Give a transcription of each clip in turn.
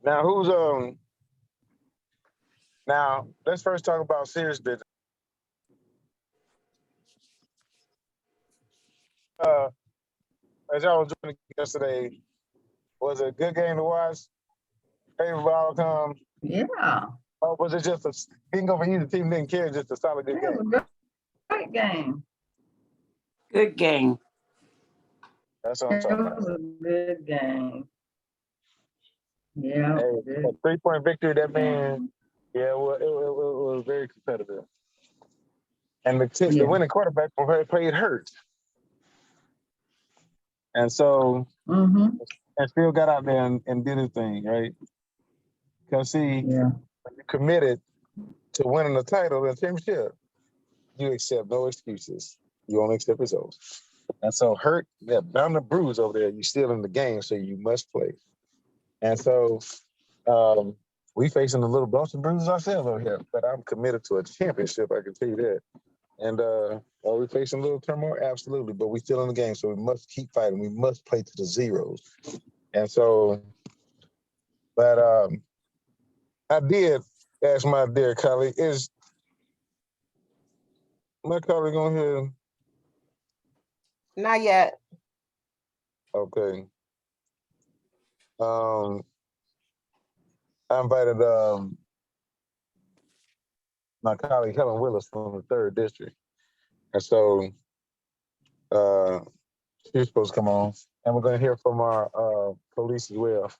Now now let's first talk about serious business. As y'all was doing yesterday, was it a good game to watch? Favorable outcome? Yeah. Or was it just a didn't go for either team didn't care, just a solid good game? Great game. Good game. That's what I'm talking about. It was a good game. Yeah. Hey, a 3-point victory, that man, yeah, well, it was very competitive. And the winning quarterback played hurt. And so, and still got out there and did his thing, right? Because see, when you're committed to winning the title and championship, you accept no excuses. You only accept results. And so hurt, bound to bruise over there. You're still in the game, so you must play. And so we facing a little bumps and bruises ourselves over here, but I'm committed to a championship, I can tell you that. And are we facing a little turmoil? Absolutely, but we still in the game, so we must keep fighting. We must play to the zeros. And so, but I did ask my dear colleague, is my colleague on here? Not yet. Okay. I invited my colleague Councilman Willis from the 3rd District. And so she's supposed to come on. And we're going to hear from our police as well.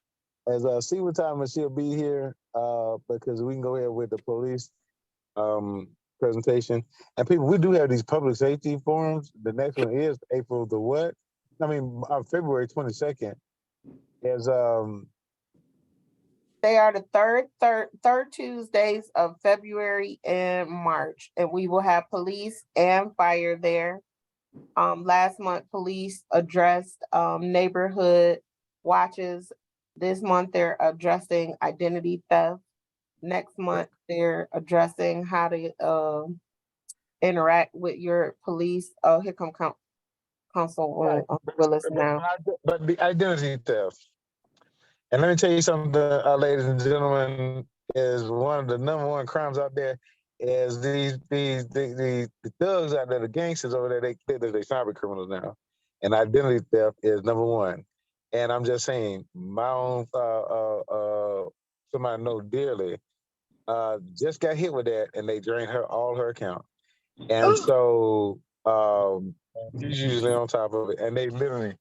As see what time she'll be here, because we can go ahead with the police presentation. And people, we do have these public safety forums. The next one is April the what? I mean, February 22nd. Is They are the third Tuesdays of February and March, and we will have police and fire there. Last month, police addressed neighborhood watches. This month, they're addressing identity theft. Next month, they're addressing how to interact with your police. Oh, here come Councilman Willis now. But the identity theft. And let me tell you something, ladies and gentlemen, is one of the #1 crimes out there is the thugs out there, the gangsters over there, they cyber criminals now. And identity theft is #1. And I'm just saying, my own somebody I know dearly just got hit with that, and they drained all her account. And so she's usually on top of it, and they literally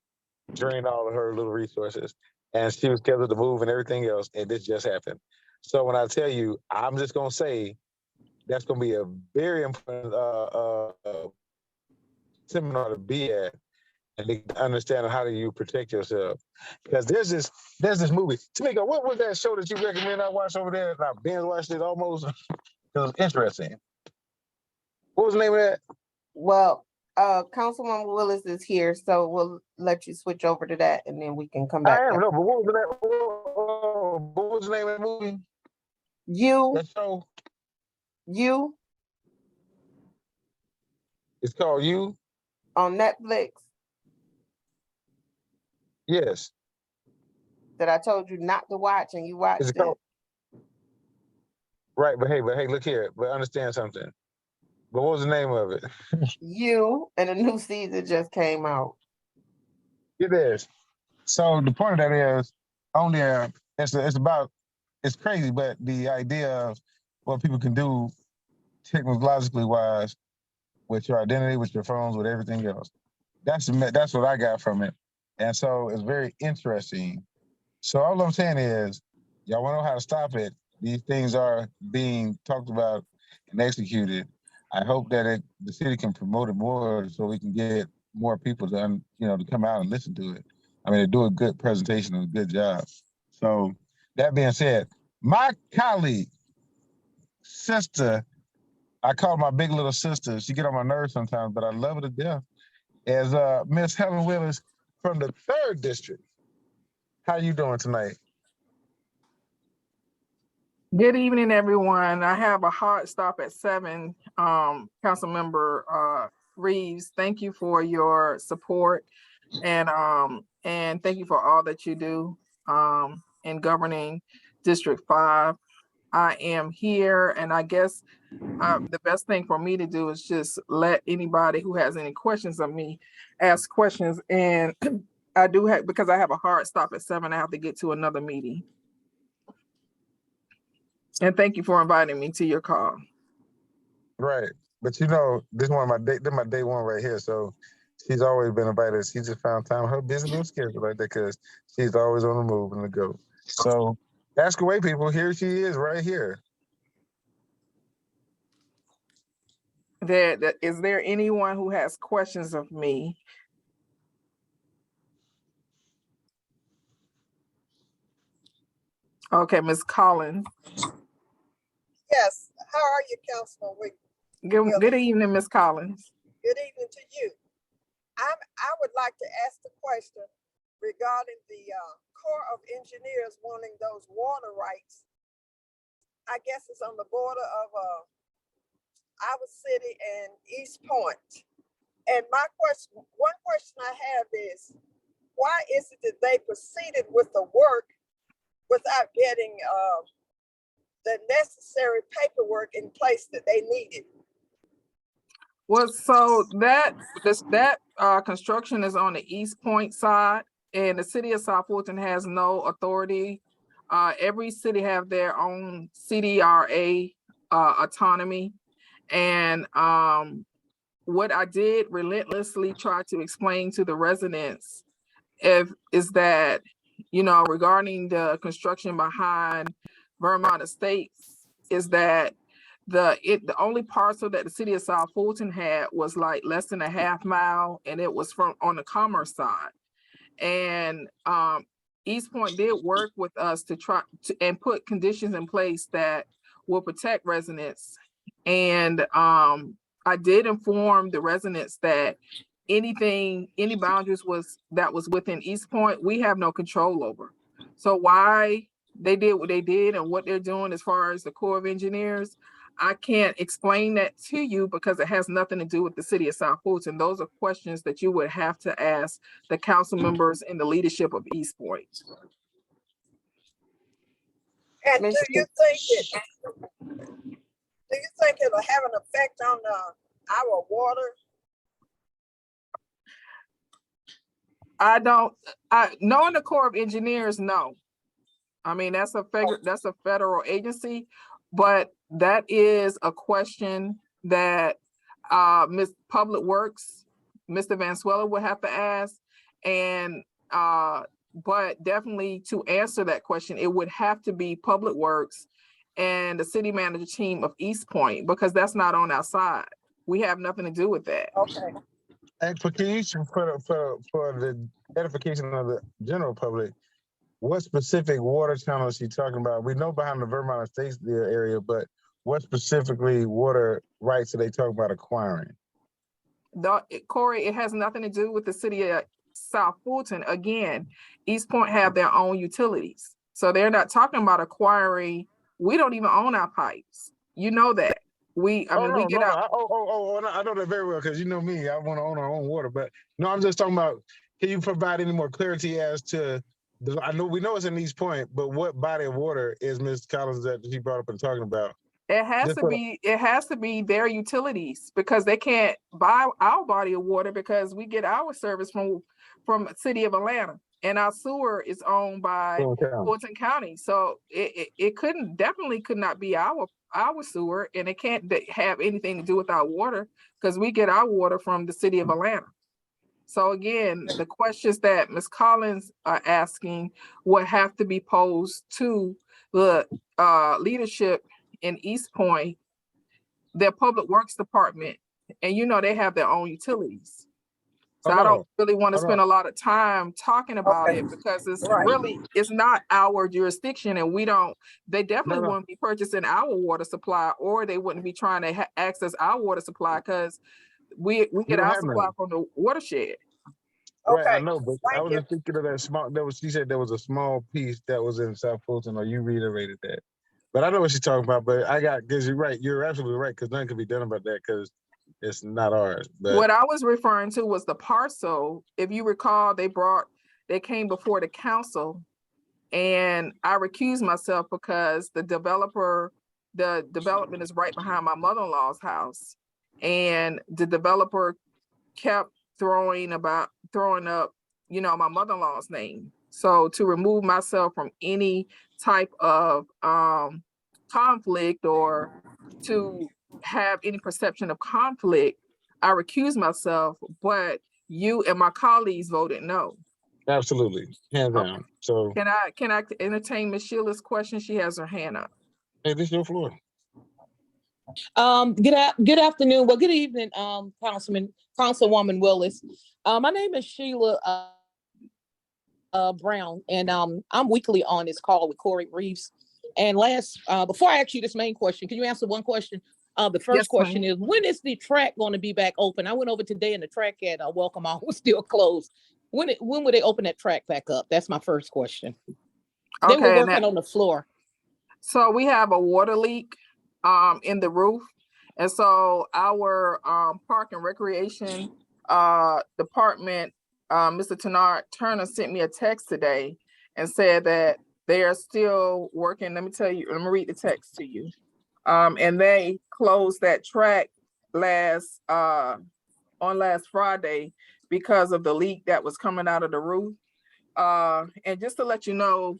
drained all of her little resources. And she was scheduled to move and everything else, and this just happened. So when I tell you, I'm just gonna say that's gonna be a very important seminar to be at, and to understand how do you protect yourself. Because there's this movie. Tamika, what was that show that you recommend I watch over there? I binge watched it almost. It was interesting. What was the name of that? Well, Councilman Willis is here, so we'll let you switch over to that, and then we can come back. I don't know, but what was the name of the movie? You. That show? You. It's called You? On Netflix. Yes. That I told you not to watch, and you watched it. Right, but hey, look here. But understand something. But what was the name of it? You, and a new season just came out. It is. So the point of that is, on there, it's crazy, but the idea of what people can do technologically wise with your identity, with your phones, with everything else. That's what I got from it. And so it's very interesting. So all I'm saying is, y'all want to know how to stop it. These things are being talked about and executed. I hope that the city can promote it more so we can get more people to come out and listen to it. I mean, they do a good presentation and a good job. So that being said, my colleague, sister, I call my big little sister. She get on my nerves sometimes, but I love her to death, is Miss Helen Willis from the 3rd District. How you doing tonight? Good evening, everyone. I have a hard stop at 7. Councilmember Reeves, thank you for your support, and thank you for all that you do in governing District 5. I am here, and I guess the best thing for me to do is just let anybody who has any questions of me ask questions. And I do have, because I have a hard stop at 7, I have to get to another meeting. And thank you for inviting me to your call. Right. But you know, this one of this my day one right here. So she's always been invited. She just found time, her busy little schedule like that, because she's always on the move and the go. So ask away, people. Here she is right here. Is there anyone who has questions of me? Okay, Ms. Collins. Yes, how are you, Councilman Willis? Good evening, Ms. Collins. Good evening to you. I would like to ask the question regarding the Corps of Engineers wanting those water rights. I guess it's on the border of our city and East Point. And one question I have is, why is it that they proceeded with the work without getting the necessary paperwork in place that they needed? Well, so that construction is on the East Point side, and the city of South Fulton has no authority. Every city have their own CDRA autonomy. And what I did relentlessly try to explain to the residents is that, you know, regarding the construction behind Vermont Estates, is that the only parcel that the city of South Fulton had was like less than a half mile, and it was from on the commerce side. And East Point did work with us to try to and put conditions in place that will protect residents. And I did inform the residents that any boundaries that was within East Point, we have no control over. So why they did what they did and what they're doing as far as the Corps of Engineers, I can't explain that to you because it has nothing to do with the city of South Fulton. Those are questions that you would have to ask the council members and the leadership of East Point. And do you think it'll have an effect on our water? Knowing the Corps of Engineers, no. I mean, that's a federal agency, but that is a question that Ms. Public Works, Mr. Vanswella would have to ask. And but definitely to answer that question, it would have to be Public Works and the city manager team of East Point, because that's not on our side. We have nothing to do with that. Okay. And for the edification of the general public, what specific water channel is she talking about? We know behind the Vermont Estates area, but what specifically water rights are they talking about acquiring? Corey, it has nothing to do with the city of South Fulton. Again, East Point have their own utilities. So they're not talking about acquiring. We don't even own our pipes. You know that. I know that very well, because you know me, I want to own our own water. But no, I'm just talking about, can you provide any more clarity as to, we know it's in East Point, but what body of water is Ms. Collins that she brought up and talking about? It has to be their utilities, because they can't buy our body of water because we get our service from the city of Atlanta, and our sewer is owned by Fulton County. So it definitely could not be our sewer, and it can't have anything to do with our water because we get our water from the city of Atlanta. So again, the questions that Ms. Collins are asking would have to be posed to the leadership in East Point, their public works department, and you know they have their own utilities. So I don't really want to spend a lot of time talking about it because it's not our jurisdiction, and they definitely wouldn't be purchasing our water supply, or they wouldn't be trying to access our water supply because we get our supply from the watershed. Right, I know, but I was just thinking of that she said there was a small piece that was in South Fulton, or you reiterated that. But I know what she's talking about, but because you're right, you're absolutely right, because nothing can be done about that because it's not ours. But what I was referring to was the parcel. If you recall, they came before the council And I recused myself because the development is right behind my mother-in-law's house. And the developer kept throwing up, you know, my mother-in-law's name. So to remove myself from any type of conflict or to have any perception of conflict, I recused myself, but you and my colleagues voted no. Absolutely, hands Okay. down. So, Can I entertain Ms. Sheila's question? She has her hand up. hey, this is your floor. Good afternoon. Well, good evening, Councilwoman Willis. My name is Sheila Brown, and I'm weekly on this call with Corey Reeves. And before I ask you this main question, can you answer one question? The first Yes, question ma'am. is, when is the track going to be back open? I went over today and the track at Welcome All was still closed. When will they open that track back up? That's my first question. They were Okay, working on the floor. so we have a water leak in the roof. And so our Park and Recreation department, Mr. Turner sent me a text today and said that they are still working. Let me read the text to you. And they closed that track on last Friday because of the leak that was coming out of the roof. And just to let you know,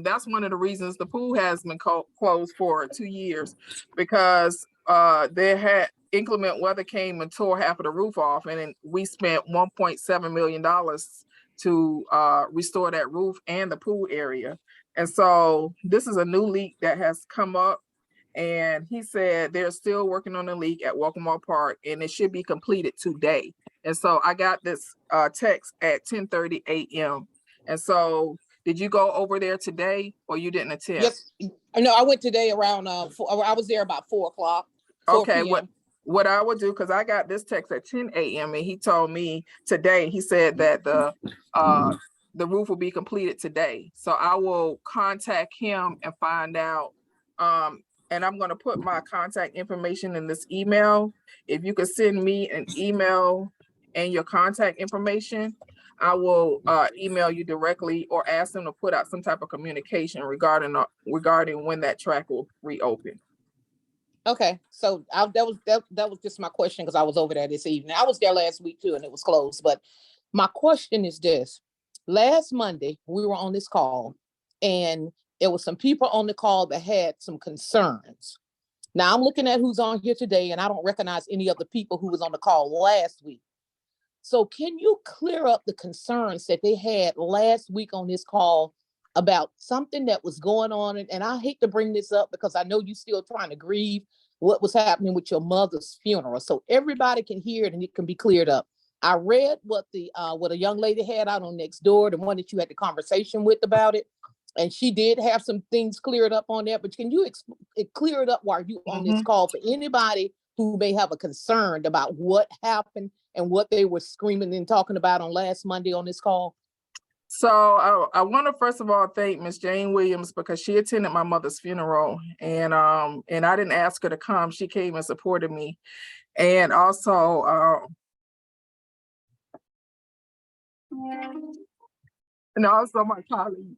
that's one of the reasons the pool has been closed for 2 years, because they had inclement weather came and tore half of the roof off, and then we spent $1.7 million to restore that roof and the pool area. And so this is a new leak that has come up, and he said they're still working on the leak at Welcome All Park, and it should be completed today. And so I got this text at 10:30 a.m. And so did you go over there today, or you didn't attend? Yes, no, I went today around I was there about 4 o'clock. 4 Okay, p.m. what I would do, because I got this text at 10 a.m. and he told me today, he said that the roof will be completed today. So I will contact him and find out. And I'm gonna put my contact information in this email. If you could send me an email and your contact information, I will email you directly or ask them to put out some type of communication regarding when that track will reopen. Okay, so that was just my question, because I was over there this evening. I was there last week too, and it was closed. But my question is this: last Monday we were on this call, and there was some people on the call that had some concerns. Now I'm looking at who's on here today, and I don't recognize any of the people who was on the call last week. So can you clear up the concerns that they had last week on this call about something that was going on? And I hate to bring this up because I know you're still trying to grieve what was happening with your mother's funeral. So everybody can hear it and it can be cleared up. I read what a young lady had out on Nextdoor, the one that you had the conversation with about it. And she did have some things cleared up on there, but can you clear it up while you on this call for anybody who may have a concern about what happened and what they were screaming and talking about on last Monday on this call? So I want to first of all thank Miss Jane Williams, because she attended my mother's funeral, and I didn't ask her to come. She came and supported me, and also my colleague.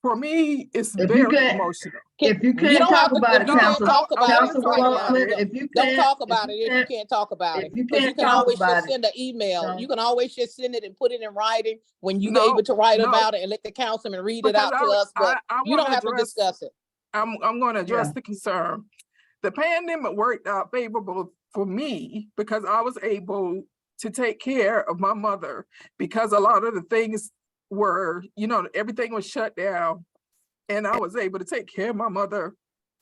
For me, it's If very you can't- emotional. If you You can't don't talk have to- about if it, you can't Council, talk about it, Councilwoman, if you Don't can't. talk about it if you can't talk about it. If you Because you can't can talk always about just it. send an email. No. You can always just send it and put it in writing when you're No, able to write no. about it and let the councilman read it Because out to us. But I you don't wanna have to address- discuss it. I'm going to address Yeah. the concern. The pandemic worked out favorable for me because I was able to take care of my mother, because a lot of the things were, everything was shut down, and I was able to take care of my mother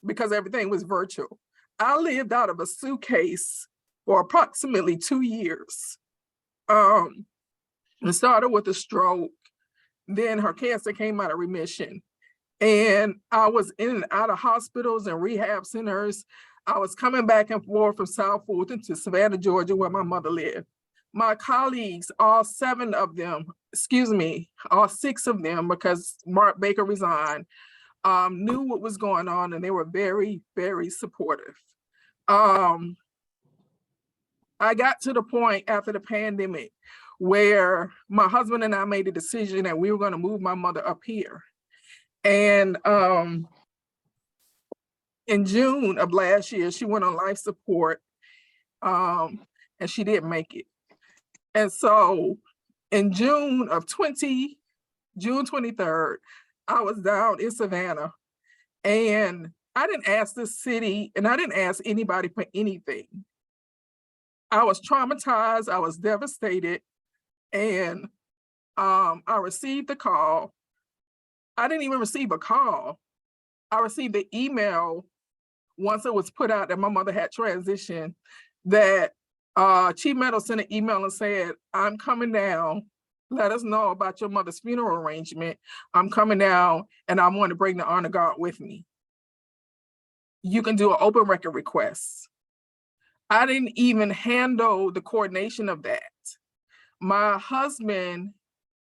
because everything was virtual. I lived out of a suitcase for approximately 2 years. It started with a stroke. Then her cancer came out of remission. And I was in and out of hospitals and rehab centers. I was coming back and forth from South Fulton to Savannah, Georgia, where my mother lived. My colleagues, all 6 of them, because Mark Baker resigned, knew what was going on, and they were very, very supportive. I got to the point after the pandemic where my husband and I made a decision that we were going to move my mother up here. And in June of last year, she went on life support, and she didn't make it. And so in June 23rd, I was down in Savannah, and I didn't ask the city and I didn't ask anybody for anything. I was traumatized, I was devastated, and I received the call. I didn't even receive a call. I received the email once it was put out that my mother had transitioned, that Chief Meadows sent an email and said, I'm coming down. Let us know about your mother's funeral arrangement. I'm coming down and I want to bring the honor guard with me. You can do an open record request. I didn't even handle the coordination of that. My husband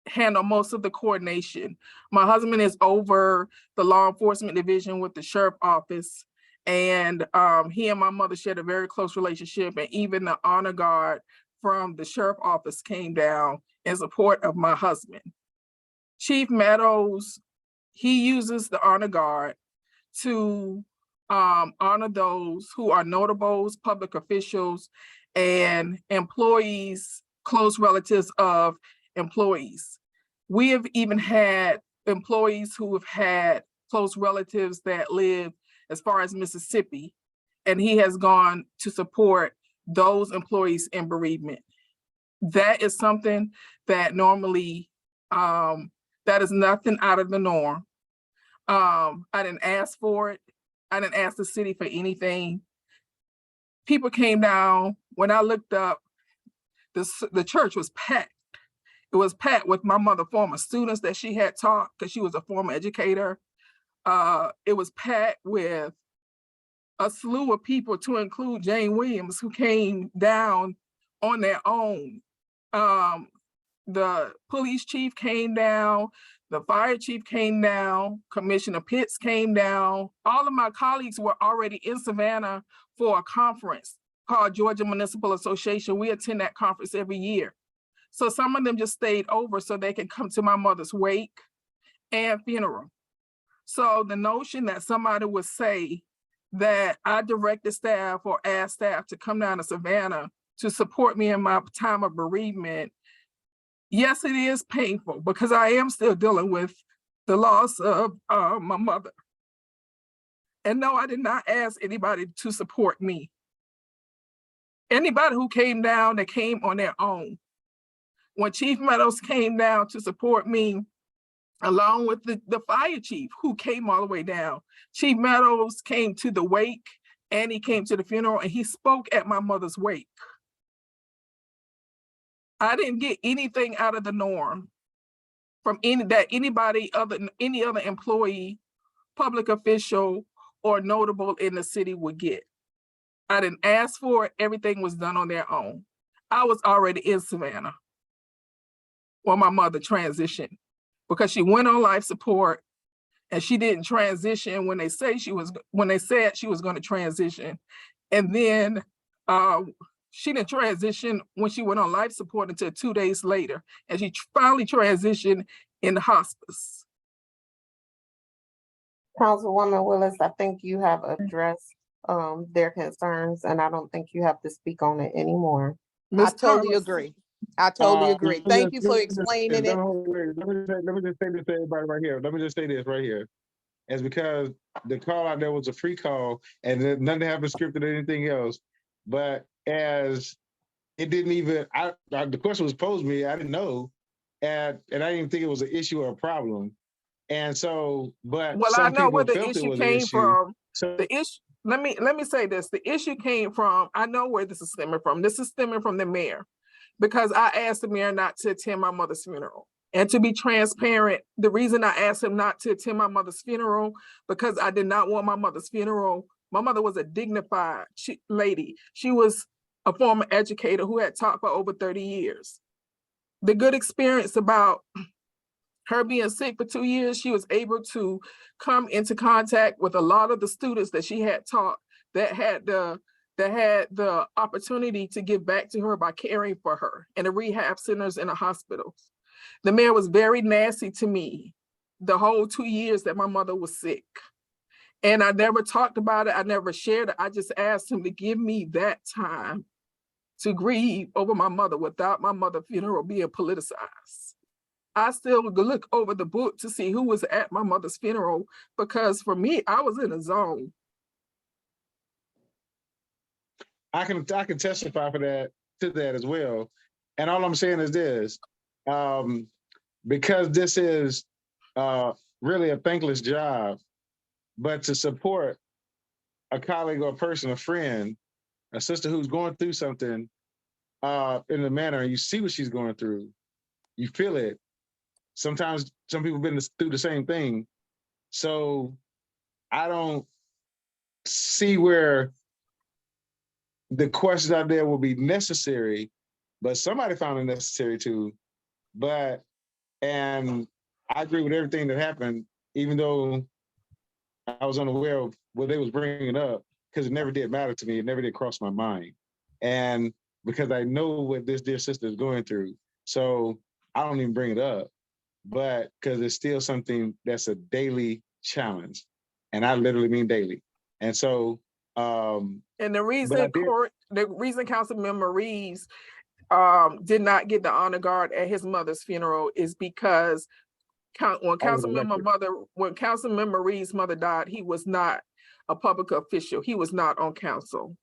handled most of the coordination. My husband is over the law enforcement division with the sheriff office. And he and my mother shared a very close relationship, and even the honor guard from the sheriff office came down in support of my husband. Chief Meadows, he uses the honor guard to honor those who are notables, public officials, and employees, close relatives of employees. We have even had employees who have had close relatives that live as far as Mississippi, and he has gone to support those employees in bereavement. That is something that normally, that is nothing out of the norm. I didn't ask for it. I didn't ask the city for anything. People came down. When I looked up, the church was packed. It was packed with my mother, former students that she had taught, because she was a former educator. It was packed with a slew of people, to include Jane Williams, who came down on their own. The police chief came down, the fire chief came down, Commissioner Pitts came down. All of my colleagues were already in Savannah for a conference called Georgia Municipal Association. We attend that conference every year. So some of them just stayed over so they could come to my mother's wake and funeral. So the notion that somebody would say that I directed staff or asked staff to come down to Savannah to support me in my time of bereavement, yes, it is painful, because I am still dealing with the loss of my mother. And no, I did not ask anybody to support me. Anybody who came down, that came on their own. When Chief Meadows came down to support me, along with the fire chief who came all the way down. Chief Meadows came to the wake and he came to the funeral, and he spoke at my mother's wake. I didn't get anything out of the norm from any other employee, public official, or notable in the city would get. I didn't ask for it. Everything was done on their own. I was already in Savannah when my mother transitioned, because she went on life support and she didn't transition when they said she was going to transition. And then she didn't transition when she went on life support until 2 days later. And she finally transitioned in the hospice. Councilwoman Willis, I think you have addressed their concerns, and I don't think you have to speak on it anymore. I Ms. totally Thomas, agree. I totally agree. Thank you for explaining it. Let me just say this to everybody right here. Let me just say this right here. It's because the call out there was a free call, and nothing happened scripted or anything else. But as it didn't even, the question was posed to me, I didn't know, and I didn't even think it was an issue or a problem. And so, but well, I some know where people the felt it issue was an came issue. from. So The issue, let me say this. The issue came from, I know where this is stemming from. This is stemming from the mayor, because I asked the mayor not to attend my mother's funeral. And to be transparent, the reason I asked him not to attend my mother's funeral, because I did not want my mother's funeral. My mother was a dignified lady. She was a former educator who had taught for over 30 years. The good experience about her being sick for 2 years, she was able to come into contact with a lot of the students that she had taught that had the that had the opportunity to give back to her by caring for her in the rehab centers and the hospitals. The mayor was very nasty to me the whole 2 years that my mother was sick. And I never talked about it. I never shared it. I just asked him to give me that time to grieve over my mother without my mother's funeral being politicized. I still look over the book to see who was at my mother's funeral, because for me, I was in a zone. I can testify to that as well. And all I'm saying is this, because this is really a thankless job, but to support a colleague or a person, a friend, a sister who's going through something in the manner, and you see what she's going through, you feel it. Sometimes some people have been through the same thing. So I don't see where the questions out there will be necessary, but somebody found it necessary too. And I agree with everything that happened, even though I was unaware of what they was bringing up, because it never did matter to me. It never did cross my mind. And because I know what this dear sister is going through. So I don't even bring it up, but because it's still something that's a daily challenge. And I literally mean daily. And so, And the reason, Councilmember Reeves did not get the honor guard at his mother's funeral is because when Councilmember Reeves' mother died, he was not a public official. He was not on council.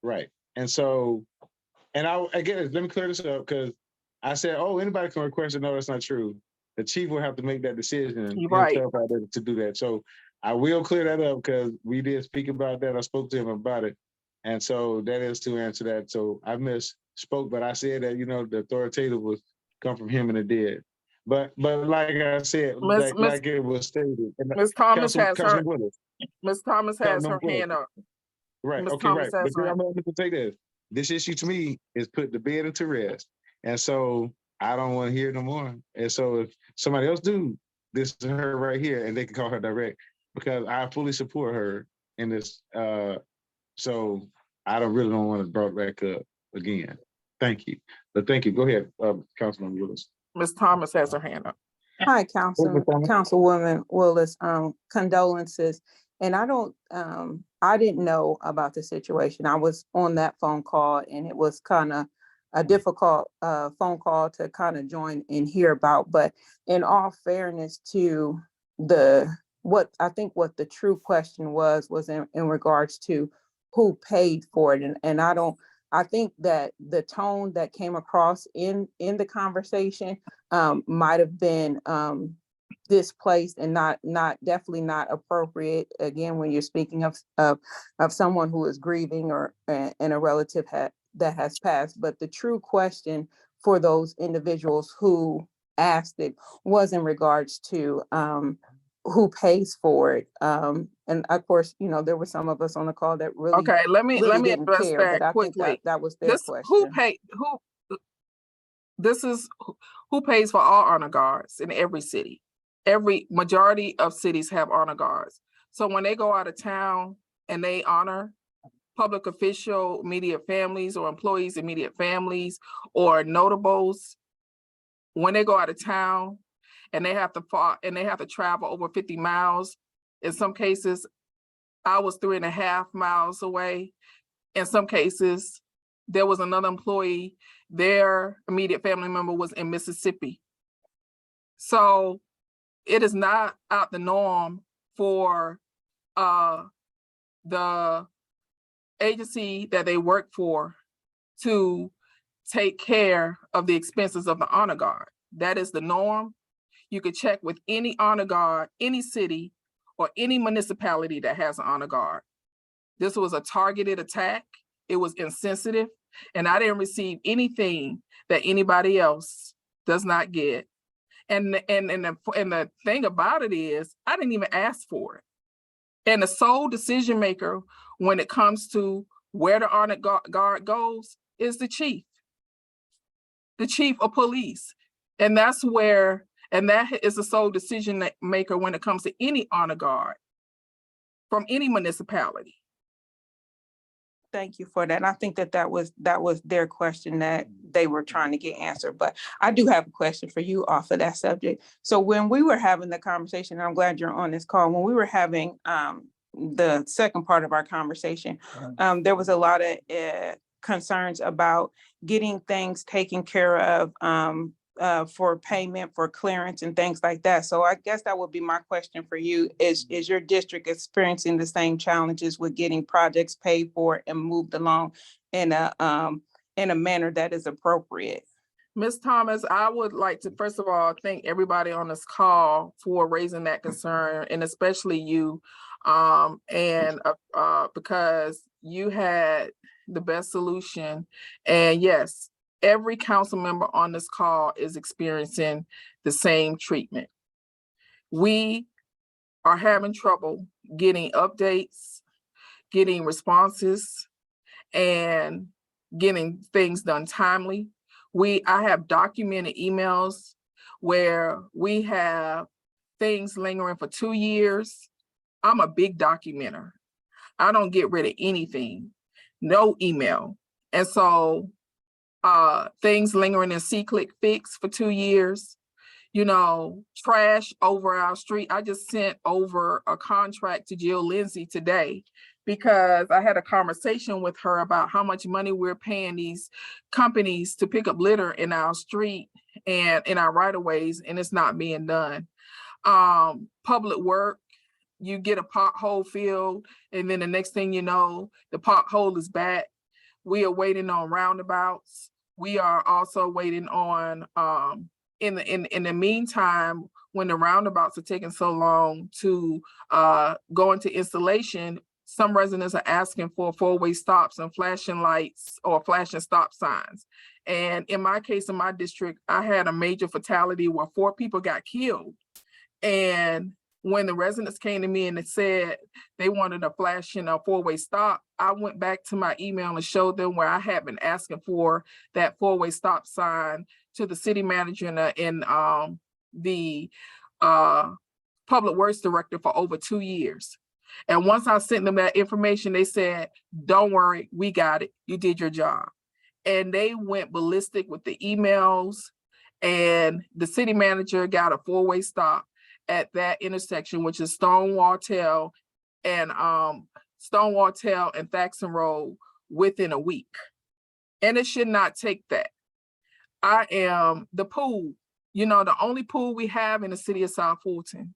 Right. And so, and again, let me clear this up, because I said, oh, anybody can request it. No, that's not true. The chief will have to make that decision Right. to do that. So I will clear that up, because we did speak about that. I spoke to him about it. And so that is to answer that. So I misspoke, but I said that, the authoritative was come from him, and it did. But like I said, like it was stated. Ms. Thomas has Councilman Willis. Ms. Thomas has her hand up. Right. Ms. Okay. Thomas Right. has But her I'm hand. going to say this. This issue to me is put the bed into rest, and so I don't want to hear it no more. And so if somebody else do, this is her right here, and they can call her direct, because I fully support her in this. So I really don't want to brought back up again. Thank you. But thank you. Go ahead, Councilman Willis. Ms. Thomas has her hand up. Hi, Councilwoman Willis, condolences. And I didn't know about the situation. I was on that phone call, and it was kind of a difficult phone call to kind of join and hear about. But in all fairness to what the true question was in regards to who paid for it. And I think that the tone that came across in the conversation might have been displaced and definitely not appropriate. Again, when you're speaking of someone who is grieving or and a relative that has passed. But the true question for those individuals who asked it was in regards to who pays for it. And of course, there were some of us on the call that really Okay, let me didn't address care, that but I think quickly. that was their question. Who pays for all honor guards in every city? Every majority of cities have honor guards. So when they go out of town and they honor public official immediate families or employees immediate families or notables, when they go out of town and they have to travel over 50 miles, in some cases, I was 3.5 miles away. In some cases, there was another employee, their immediate family member was in Mississippi. So it is not out the norm for the agency that they work for to take care of the expenses of the honor guard. That is the norm. You could check with any honor guard, any city, or any municipality that has an honor guard. This was a targeted attack. It was insensitive, and I didn't receive anything that anybody else does not get. And the thing about it is, I didn't even ask for it. And the sole decision maker when it comes to where the honor guard goes is the chief of police. And that is the sole decision maker when it comes to any honor guard from any municipality. Thank you for that. And I think that was their question that they were trying to get answered. But I do have a question for you off of that subject. So when we were having the conversation, and I'm glad you're on this call, when we were having the second part of our conversation, there was a lot of concerns about getting things taken care of for payment, for clearance and things like that. So I guess that would be my question for you. Is your district experiencing the same challenges with getting projects paid for and moved along in a manner that is appropriate? Ms. Thomas, I would like to, first of all, thank everybody on this call for raising that concern, and especially you, because you had the best solution. And yes, every council member on this call is experiencing the same treatment. We are having trouble getting updates, getting responses, and getting things done timely. I have documented emails where we have things lingering for 2 years. I'm a big documenter. I don't get rid of anything, no email. And so things lingering in C-Click Fix for 2 years, trash over our street. I just sent over a contract to Jill Lindsay today because I had a conversation with her about how much money we're paying these companies to pick up litter in our street and in our right-of-ways, and it's not being done. Public work, you get a pothole filled, and then the next thing you know, the pothole is back. We are waiting on roundabouts. We are also waiting on, in the meantime, when the roundabouts are taking so long to go into installation, some residents are asking for four-way stops and flashing lights or flashing stop signs. And in my case, in my district, I had a major fatality where 4 people got killed. And when the residents came to me and they said they wanted a flashing a four-way stop, I went back to my email and showed them where I had been asking for that four-way stop sign to the city manager and the public works director for over 2 years. And once I sent them that information, they said, don't worry, we got it. You did your job. And they went ballistic with the emails, and the city manager got a four-way stop at that intersection, which is Stonewall Tail and Thaxton Road within a week. And it should not take that. I am the pool, the only pool we have in the city of South Fulton.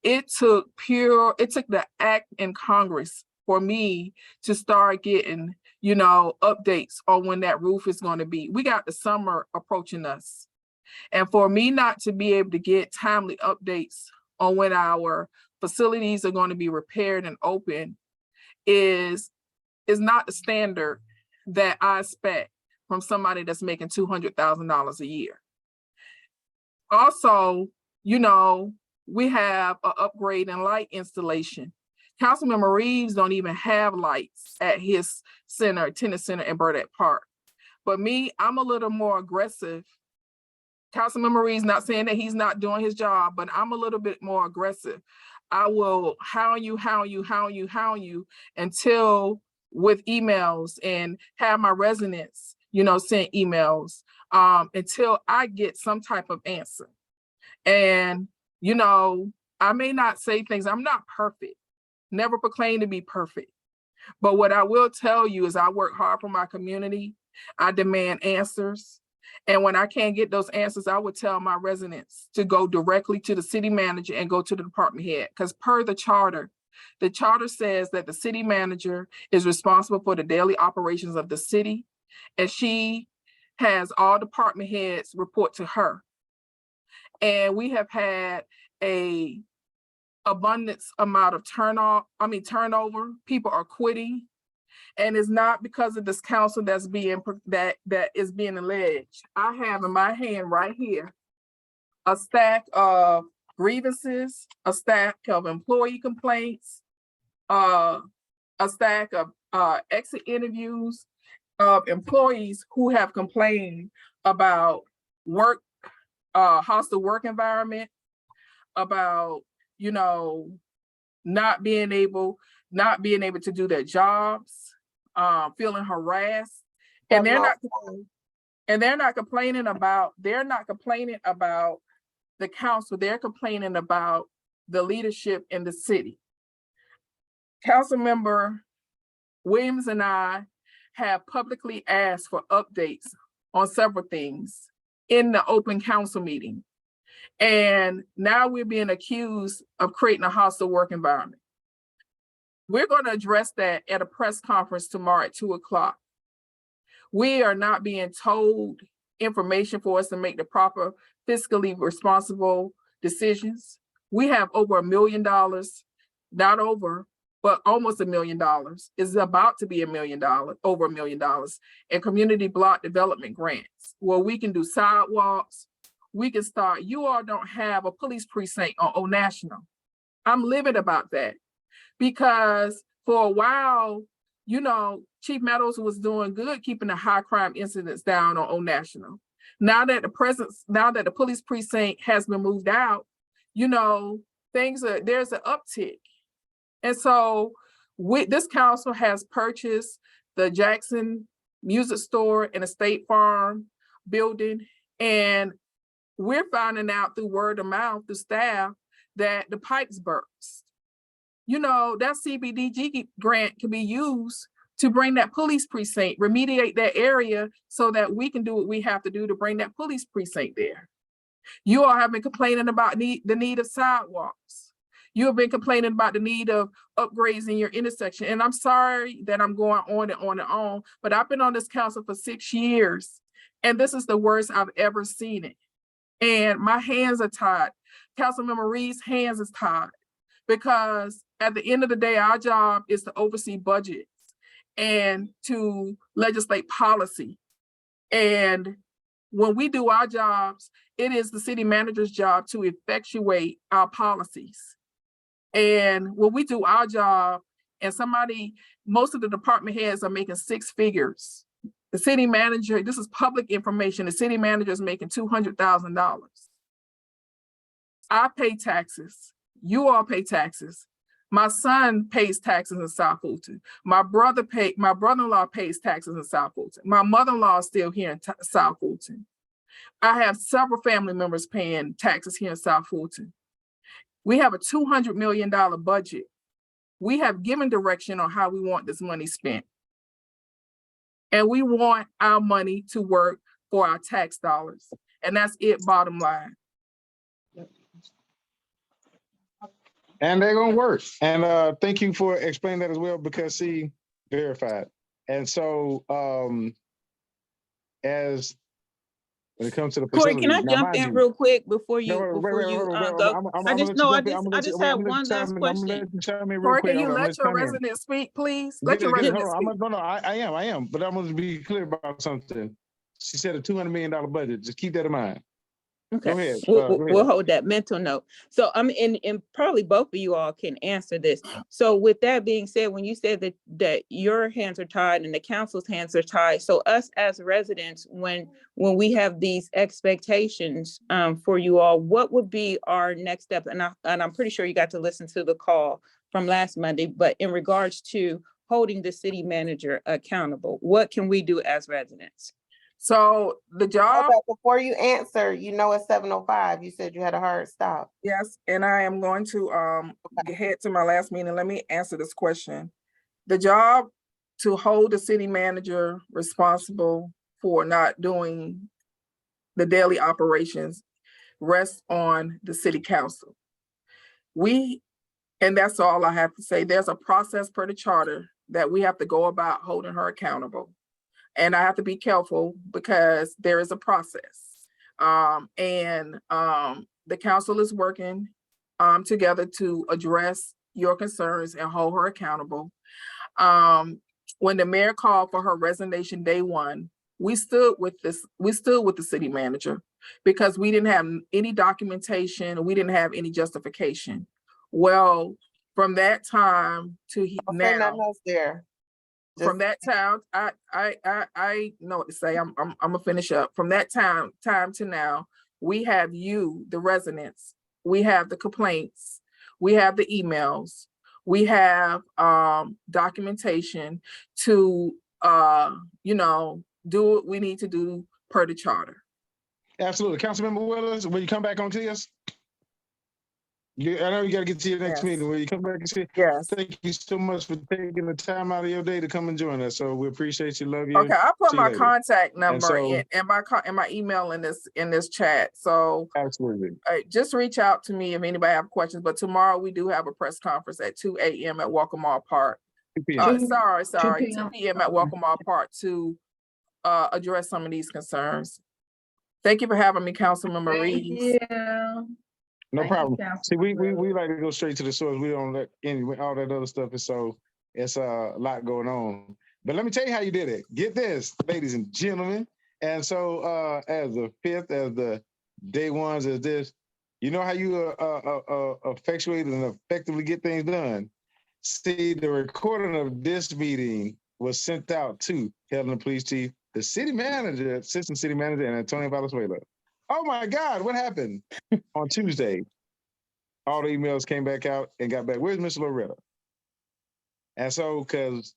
It took the act in Congress for me to start getting, updates on when that roof is going to be. We got the summer approaching us. And for me not to be able to get timely updates on when our facilities are going to be repaired and open is not the standard that I expect from somebody that's making $200,000 a year. Also, we have an upgrade in light installation. Councilman Reeves don't even have lights at his tennis center in Burdette Park. But me, I'm a little more aggressive. Councilman Reeves, not saying that he's not doing his job, but I'm a little bit more aggressive. I will hound you until with emails and have my residents, send emails until I get some type of answer. And, I may not say things, I'm not perfect, never proclaim to be perfect. But what I will tell you is I work hard for my community. I demand answers. And when I can't get those answers, I would tell my residents to go directly to the city manager and go to the department head. Because per the charter says that the city manager is responsible for the daily operations of the city. And she has all department heads report to her. And we have had a abundance amount of turnover. People are quitting. And it's not because of this council that is being alleged. I have in my hand right here a stack of grievances, a stack of employee complaints, a stack of exit interviews of employees who have complained about hostile work environment, about not being able to do their jobs, feeling harassed, and they're not complaining about the council, they're complaining about the leadership in the city. Councilmember Williams and I have publicly asked for updates on several things in the open council meeting. And now we're being accused of creating a hostile work environment. We're going to address that at a press conference tomorrow at 2:00. We are not being told information for us to make the proper fiscally responsible decisions. We have over $1 million, not over, but almost $1 million. It's about to be $1 million, over $1 million in community block development grants, where we can do sidewalks. We can start. You all don't have a police precinct on Old National. I'm livid about that, because for a while, you know, Chief Meadows was doing good keeping the high crime incidents down on Old National. Now that the police precinct has been moved out, you know, there's an uptick. And so this council has purchased the Jackson Music Store and a State Farm building. And we're finding out through word of mouth, through staff, that the pipes burst. You know, that CBDG grant can be used to bring that police precinct, remediate that area so that we can do what we have to do to bring that police precinct there. You all have been complaining about the need of sidewalks. You have been complaining about the need of upgrades in your intersection. And I'm sorry that I'm going on and on and on, but I've been on this council for 6 years, and this is the worst I've ever seen it. And my hands are tied. Councilmember Reed's hands is tied, because at the end of the day, our job is to oversee budgets and to legislate policy. And when we do our jobs, it is the city manager's job to effectuate our policies. And when we do our job, and most of the department heads are making 6 figures. The city manager, this is public information, the city manager is making $200,000. I pay taxes. You all pay taxes. My son pays taxes in South Fulton. My brother-in-law pays taxes in South Fulton. My mother-in-law is still here in South Fulton. I have several family members paying taxes here in South Fulton. We have a $200 million budget. We have given direction on how we want this money spent. And we want our money to work for our tax dollars. And that's it, bottom line. And they're gonna work. And thank you for explaining that as well, because see, verified. And so as when it comes to the Corey, facility, can I now, jump mind in you- real quick before you No, wait, go? I just have one last question. Corey, can you let your resident speak, please? Let your resident speak. No, I am. But I'm gonna be clear about something. She said a $200 million budget. Just keep that in mind. Okay, Go ahead. we'll hold that mental note. So and probably both of you all can answer this. So with that being said, when you said that your hands are tied and the council's hands are tied, so us as residents, when we have these expectations for you all, what would be our next step? And I'm pretty sure you got to listen to the call from last Monday, but in regards to holding the city manager accountable, what can we do as residents? So the job. Okay, before you answer, you know it's 7:05. You said you had a hard stop. Yes, and I am going to head to my last meeting. Let me answer this question. The job to hold the city manager responsible for not doing the daily operations rests on the city council. And that's all I have to say. There's a process per the charter that we have to go about holding her accountable. And I have to be careful because there is a process. The council is working together to address your concerns and hold her accountable. When the mayor called for her resignation day one, we stood with the city manager because we didn't have any documentation, we didn't have any justification. Well, from that time to now, nothing else there. From that time, I know what to say. I'm gonna finish up. From that time to now, we have you, the residents, we have the complaints, we have the emails, we have documentation to do what we need to do per the charter. Absolutely. Councilmember Willis, will you come back on to us? I know you got to get to your next Yes. meeting. Will you come back and see? Yes. Thank you so much for taking the time out of your day to come and join us. So we appreciate you. Love you. Okay, I'll put See you my later. contact number so- and my email in this chat. So Absolutely. just reach out to me if anybody have questions. But tomorrow we do have a press conference at 2 a.m. at Walkmore Park. 2 p.m. 2 p.m. p.m. at Walkmore Park to address some of these concerns. Thank you for having me, Councilman Thank Marie. you. No Thank you, problem. See, we Councilman like to go straight to the source. We don't let all that other stuff. It's a lot going on. But let me tell you how you did it. Get this, ladies and gentlemen. And so as the fifth, as the day ones, as this, you know how you effectuate and effectively get things done. See, the recording of this meeting was sent out to Helena Police Chief, the city manager, assistant city manager, and Antonio Valenzuela. Oh my God, what happened? On Tuesday, all the emails came back out and got back. Where's Mr. Loretta? And so, because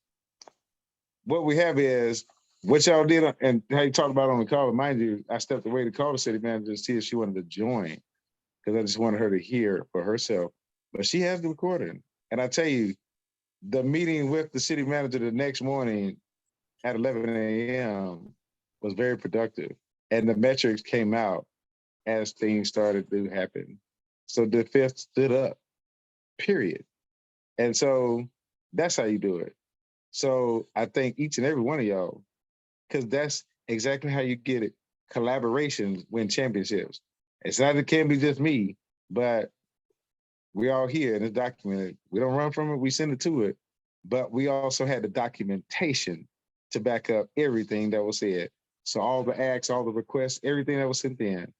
what we have is what y'all did and how you talked about on the call. Mind you, I stepped away to call the city manager to see if she wanted to join because I just wanted her to hear for herself. But she has the recording. And I tell you, the meeting with the city manager the next morning at 11 a.m. was very productive. And the metrics came out as things started to happen. So the fifth stood up, period. And so that's how you do it. So I thank each and every one of y'all, because that's exactly how you get it. Collaborations win championships. It's not, it can't be just me, but we all here and it's documented. We don't run from it, we send it to it. But we also had the documentation to back up everything that was said. So all the acts, all the requests, everything that was sent in,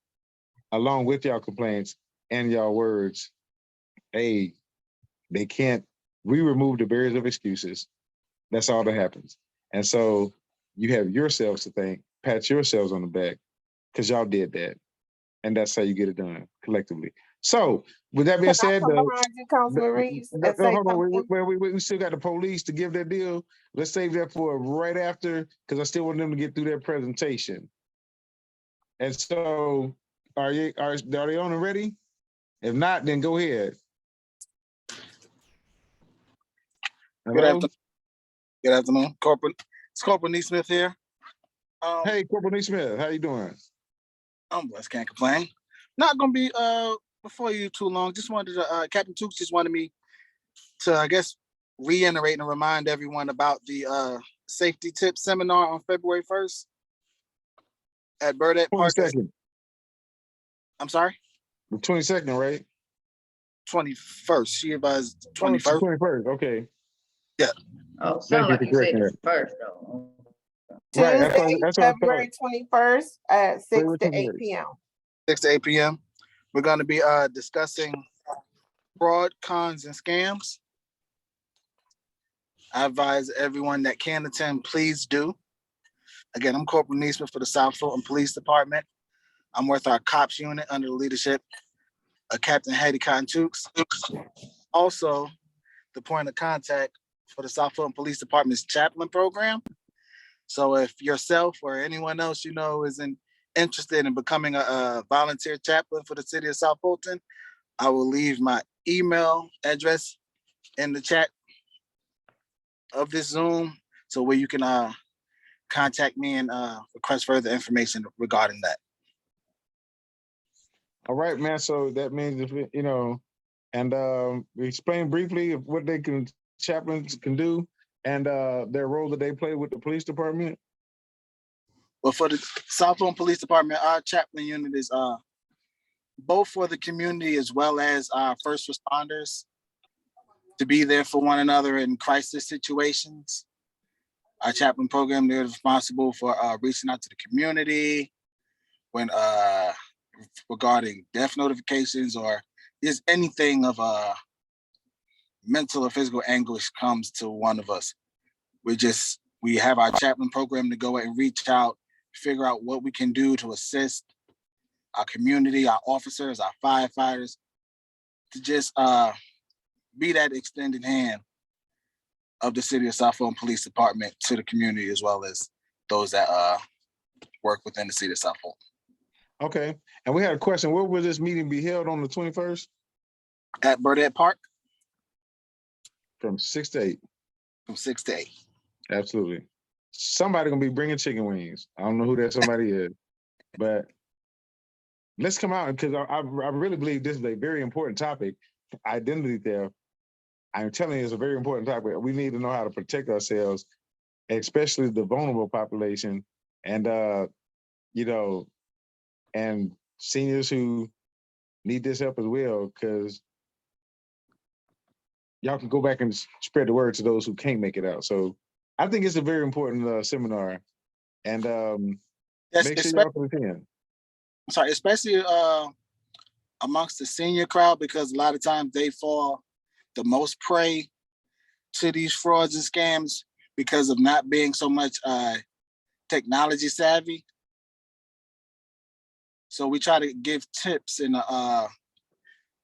along with y'all complaints and y'all words, hey, they can't, we remove the barriers of excuses. That's all that happens. And so you have yourselves to thank, pat yourselves on the back, because y'all did that. And that's how you get it done collectively. So with that being said, Come behind you, Councilman Reeves, and say hold on, something? we still got the police to give their deal. Let's save that for right after, because I still want them to get through their presentation. And so are they on and ready? If not, then go ahead. Hello? Good afternoon. It's Corporal Neesmith here. Hey, Corporal Neesmith, how you doing? I'm blessed, can't complain. Not gonna be before you too long. Just wanted to Captain Tukes just wanted me to, I guess, reiterate and remind everyone about the safety tip seminar on February 1st at Burdette Park. 22nd. I'm sorry? The 22nd, right? 21st. She advised 21st. 21st, okay. Yeah. Oh, Thank sound you like for you said correcting the first though. Right, Tuesday, that's what I thought. February 21st at 6 February to 8 21st. p.m. 6 to 8 p.m. We're going to be discussing fraud, cons, and scams. I advise everyone that can attend, please do. Again, I'm Corporal Neesmith for the South Fulton Police Department. I'm with our COPS unit under the leadership of Captain Hattie Cotton Tukes. Also, the point of contact for the South Fulton Police Department's chaplain program. So if yourself or anyone else you know is interested in becoming a volunteer chaplain for the city of South Fulton, I will leave my email address in the chat of this Zoom, so where you can contact me and request further information regarding that. All right, man. So that means if you know, and explain briefly of what chaplains can do and their role that they play with the police department. Well, for the South Fulton Police Department, our chaplain unit is both for the community as well as our first responders to be there for one another in crisis situations. Our chaplain program, they're responsible for reaching out to the community when regarding death notifications or just anything of mental or physical anguish comes to one of us. We have our chaplain program to go and reach out, figure out what we can do to assist our community, our officers, our firefighters, to just be that extended hand of the city of South Fulton Police Department to the community, as well as those that work within the city of South Fulton. Okay, and we had a question. Where will this meeting be held on the 21st? At Burdette Park From 6 to 8. from 6 to 8. Absolutely. Somebody gonna be bringing chicken wings. I don't know who that somebody is, but let's come out, because I really believe this is a very important topic. Identity theft. I'm telling you, it's a very important topic. We need to know how to protect ourselves, especially the vulnerable population, and and seniors who need this help as well, because y'all can go back and spread the word to those who can't make it out. So I think it's a very important seminar, and make sure y'all can attend. Sorry, especially amongst the senior crowd, because a lot of times they fall the most prey to these frauds and scams because of not being so much technology savvy. So we try to give tips and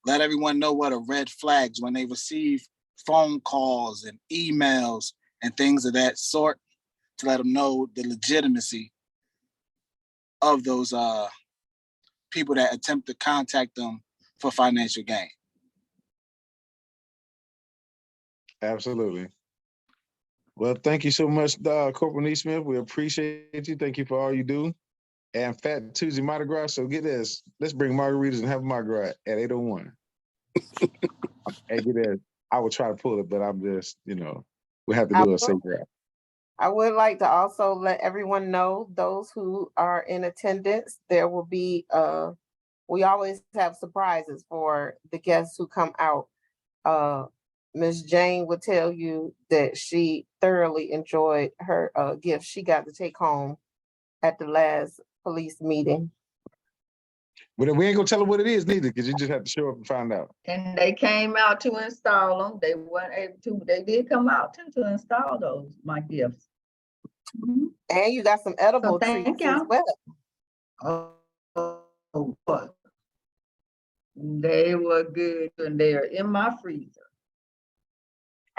let everyone know what are red flags when they receive phone calls and emails and things of that sort, to let them know the legitimacy of those people that attempt to contact them for financial gain. Absolutely. Well, thank you so much, Corporal Neesmith. We appreciate you. Thank you for all you do. And Fat Tuesday Mardi Gras. So get this. Let's bring margaritas and have a Mardi Gras at 8:01. Hey, get this. I would try to pull it, but I'm just, we have to do a safe route. I would like to also let everyone know, those who are in attendance, there will be, we always have surprises for the guests who come out. Ms. Jane would tell you that she thoroughly enjoyed her gift she got to take home at the last police meeting. But we ain't gonna tell her what it is neither, because you just have to show up and find out. And they came out to install them. They weren't able to, they did come out to install those, my gifts. And you got some edible treats thank as you. well. Oh, boy. They were good, and they are in my freezer.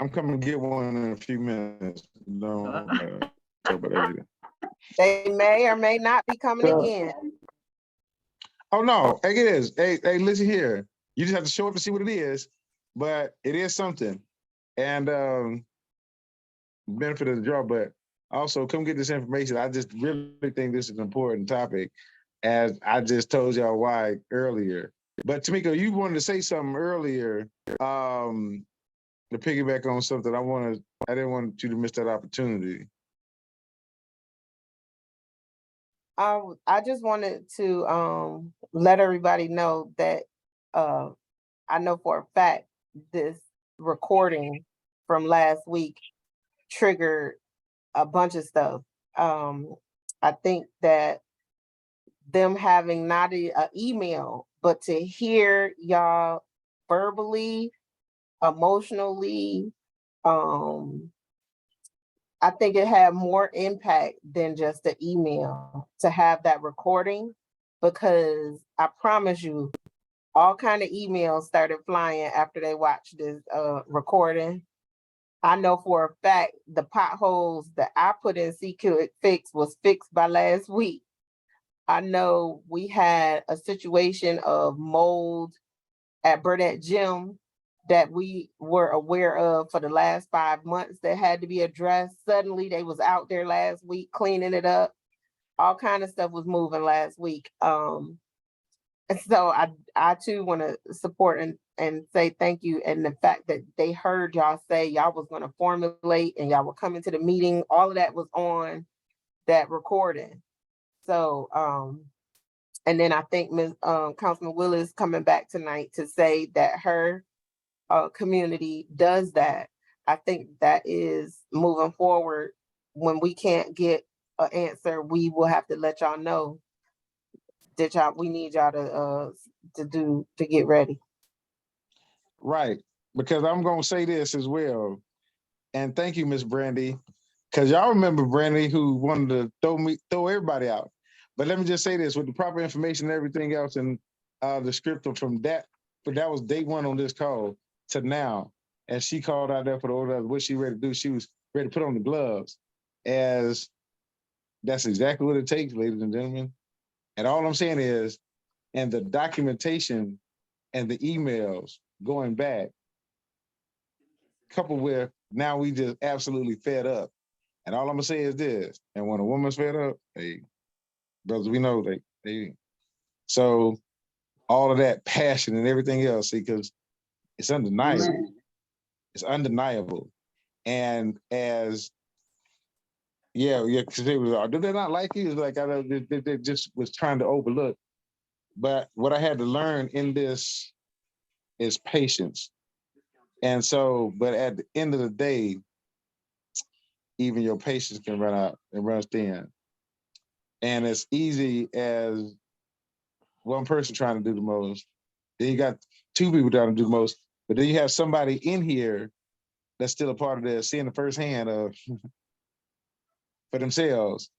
I'm coming to get one in a few minutes. Don't talk about that later. They may or may not be coming again. Oh no, hey, it is. Hey, listen here. You just have to show up and see what it is, but it is something. And benefit of the draw, but also come get this information. I just really think this is an important topic, as I just told y'all why earlier. But Tamika, you wanted to say something earlier, to piggyback on something. I didn't want you to miss that opportunity. I just wanted to let everybody know that I know for a fact this recording from last week triggered a bunch of stuff. I think that them having not an email, but to hear y'all verbally, emotionally, I think it had more impact than just the email to have that recording, because I promise you, all kind of emails started flying after they watched this recording. I know for a fact the potholes that I put in CQ Fix was fixed by last week. I know we had a situation of mold at Burdette Gym that we were aware of for the last 5 months that had to be addressed. Suddenly they was out there last week cleaning it up. All kind of stuff was moving last week. And so I too want to support and say thank you. And the fact that they heard y'all say y'all was going to formulate and y'all were coming to the meeting, all of that was on that recording. So, and then I think Ms. Councilman Willis coming back tonight to say that her community does that. I think that is moving forward. When we can't get an answer, we will have to let y'all know that we need y'all to get ready. Right, because I'm gonna say this as well, and thank you, Miss Brandy, because y'all remember Brandy who wanted to throw everybody out. But let me just say this: with the proper information and everything else, and the script from that, but that was day one on this call to now. and she called out there for the order. What she ready to do? She was ready to put on the gloves. As that's exactly what it takes, ladies and gentlemen. And all I'm saying is, and the documentation and the emails going back, coupled with now we just absolutely fed up. And all I'm gonna say is this: and when a woman's fed up, hey, brothers, we know they. So all of that passion and everything else, see, because it's undeniable. It's undeniable. And as because they was, did they not like you? It's like they just was trying to overlook. But what I had to learn in this is patience. And so, but at the end of the day, even your patience can run out and run thin. And as easy as one person trying to do the most, then you got two people trying to do the most, but then you have somebody in here that's still a part of this, seeing the firsthand of for themselves.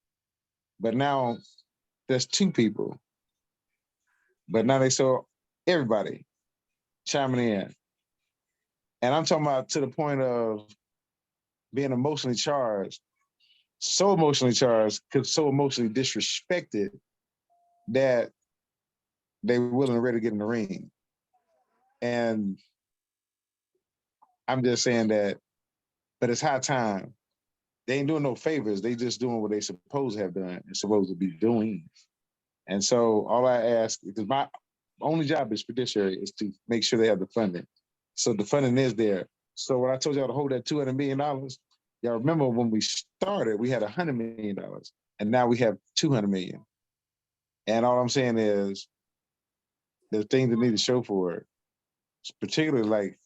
But now there's two people. But now they saw everybody chiming in. And I'm talking about to the point of being emotionally charged, so emotionally charged, so emotionally disrespected that they were willing and ready to get in the ring. And I'm just saying that, but it's high time. They ain't doing no favors. They just doing what they supposed to have done and supposed to be doing. And so all I ask, because my only job as fiduciary is to make sure they have the funding. So the funding is there. So when I told y'all to hold that $200 million, y'all remember when we started, we had $100 million, and now we have $200 million. And all I'm saying is, the things that need to show for it, particularly like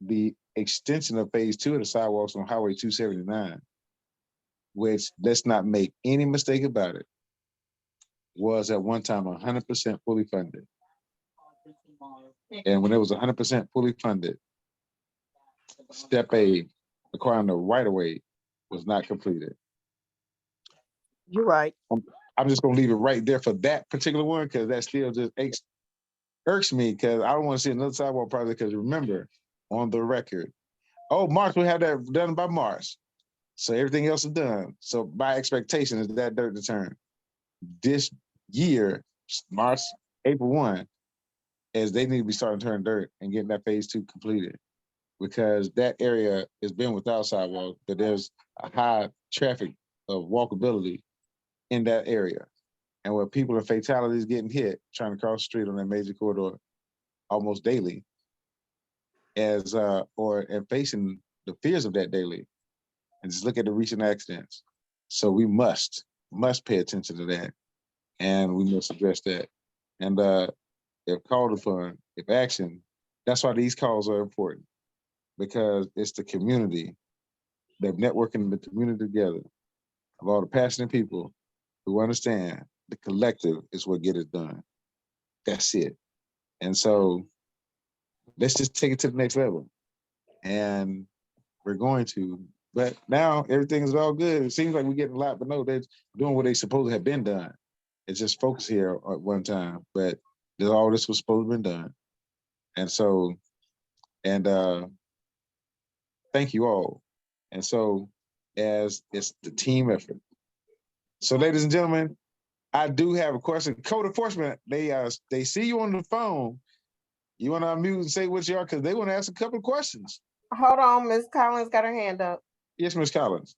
the extension of phase 2 of the sidewalks on Highway 279, which, let's not make any mistake about it, was at one time 100% fully funded. And when it was 100% fully funded, step A, acquiring the right-of-way, was not completed. You're right. I'm just gonna leave it right there for that particular one, because that still just irks me, because I don't want to see another sidewalk project, because remember, on the record, March, we have that done by March. So everything else is done. So my expectation is that dirt to turn. This year, March, April 1, as they need to be starting to turn dirt and getting that phase 2 completed, because that area has been without sidewalk, but there's a high traffic of walkability in that area. And where people are fatalities getting hit trying to cross the street on that major corridor almost daily, and facing the fears of that daily. And just look at the recent accidents. So we must pay attention to that, and we must address that. And if called upon, if action, that's why these calls are important, because it's the community, they're networking the community together of all the passionate people who understand the collective is what get it done. That's it. And so let's just take it to the next level. And we're going to, but now everything is all good. It seems like we're getting a lot, but no, they're doing what they supposed to have been done. It's just focus here at one time, but all this was supposed to have been done. And so, thank you all. And so, as it's the team effort. So, ladies and gentlemen, I do have a question. Code enforcement, they see you on the phone. You want to unmute and say what you are, because they want to ask a couple of questions. Hold on, Ms. Collins got her hand up. Yes, Ms. Collins.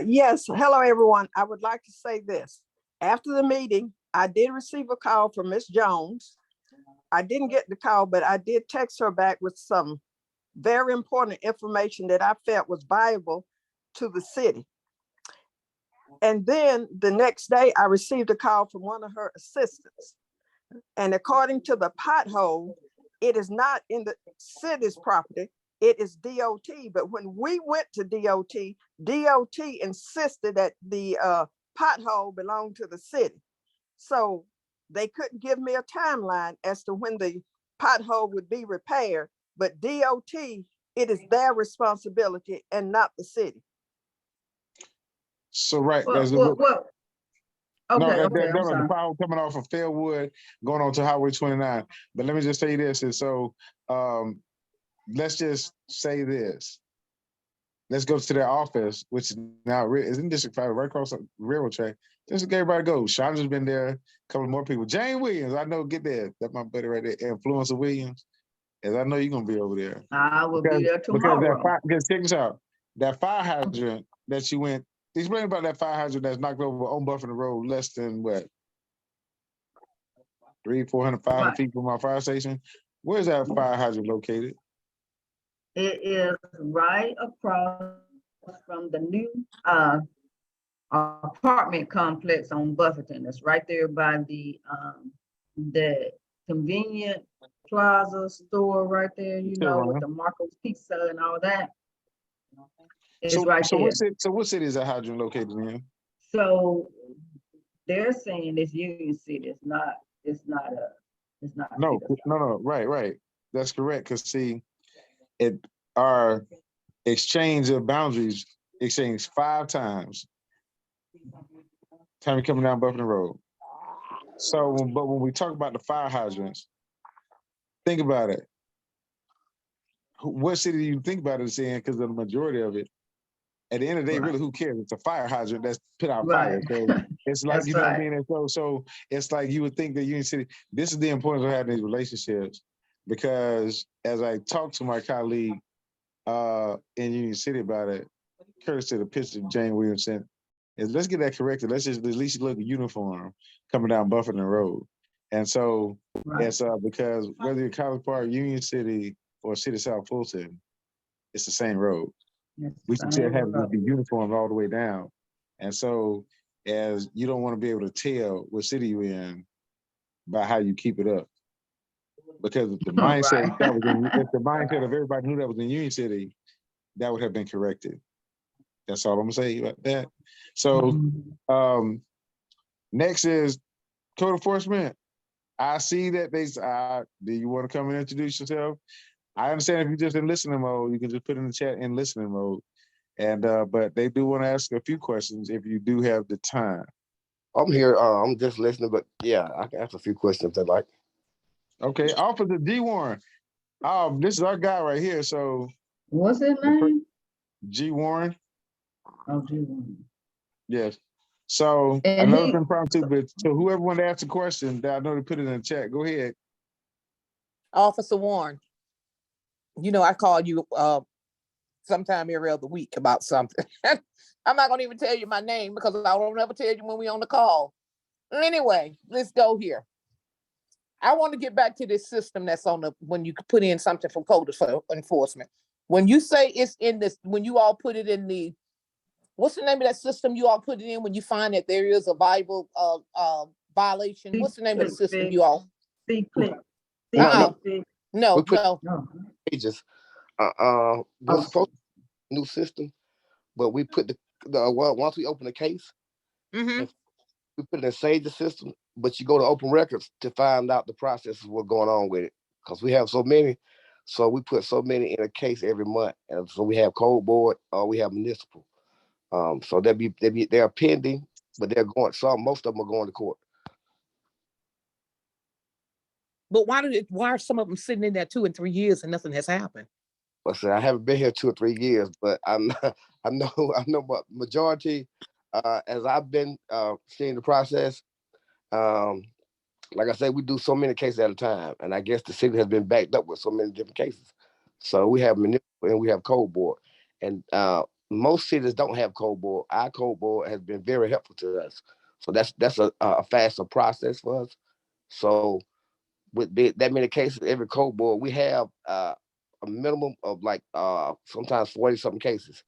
Yes, hello, everyone. I would like to say this. After the meeting, I did receive a call from Ms. Jones. I didn't get the call, but I did text her back with some very important information that I felt was valuable to the city. And then the next day, I received a call from one of her assistants. And according to the pothole, it is not in the city's property, it is DOT. But when we went to DOT, DOT insisted that the pothole belonged to the city. So they couldn't give me a timeline as to when the pothole would be repaired, but DOT, it is their responsibility and not the city. So, right. Well, Okay, I'm the sorry. power coming off of Fairwood, going on to Highway 29. But let me just say this, and so let's just say this. Let's go to their office, which is now is in District 5, right across the railroad track. Just get everybody go. Chandra's been there, a couple more people. Jane Williams, I know, get there. That's my buddy right there. Influencer Williams. As I know you're gonna be over there. I will be there Because tomorrow. because check this out. That fire hydrant that you went, explain about that fire hydrant that's knocked over on Buffalo Road less than what? 300, 400, 500 Right. feet from our fire station. Where's that fire hydrant located? It is right across from the new apartment complex on Buffington. It's right there by the convenient plaza store right there, you know, with the Marco's Pizza and all that. It's right there. So what city is that hydrant located in? So they're saying it's Union City. It's not No, right. That's correct. Because see, our exchange of boundaries exchanged 5 times. Time coming down Buffalo Road. So, but when we talk about the fire hydrants, think about it. What city do you think about it in? Because the majority of it, at the end of the day, really, who cares? It's a fire hydrant that's put out fire. So it's like, you know what I mean? And so it's like you would think that Union City, this is the importance of having these relationships, because as I talked to my colleague in Union City about it, courtesy of the picture Jane Williams sent, is let's get that corrected. Let's just at least look at uniform coming down Buffalo Road. And so it's because whether you're College Park, Union City, or City South Fulton, it's the same road. We should have it be uniform all the way down. And so as you don't want to be able to tell what city you're in by how you keep it up. Because if the mindset if the mindset of everybody knew that was in Union City, that would have been corrected. That's all I'm gonna say about that. So next is code enforcement. I see that do you want to come and introduce yourself? I understand if you're just in listening mode, you can just put in the chat in listening mode. And but they do want to ask a few questions if you do have the time. I'm here. I'm just listening, but yeah, I can ask a few questions if they like. Okay, Officer G. Warren. This is our guy right here. So what's his name? G. Warren. Oh, G. Warren. Yes. So I know it's impromptu, but so whoever wanted to ask a question, I know they put it in the chat. Go ahead. Officer Warren, you know, I call you sometime every other week about something. I'm not gonna even tell you my name because I don't ever tell you when we're on the call. Anyway, let's go here. I want to get back to this system that's on when you put in something for code enforcement. When you say it's in this, when you all put it in the, what's the name of that system you all put it in when you find that there is a viable violation? What's the name of the system you all? No. Pages. We're supposed to new system, but we put the once we open the case, we put it in Sage system, but you go to open records to find out the process of what's going on with it. Because we have so many, so we put so many in a case every month. And so we have code board or we have municipal. So they're pending, but most of them are going to court. But why are some of them sitting in there 2 and 3 years and nothing has happened? Well, see, I haven't been here 2 or 3 years, but I know what majority, as I've been seeing the process, like I said, we do so many cases at a time, and I guess the city has been backed up with so many different cases. So we have municipal and we have code board, and most cities don't have code board. Our code board has been very helpful to us. So that's a faster process for us. So with that many cases, every code board, we have a minimum of like sometimes 40-something cases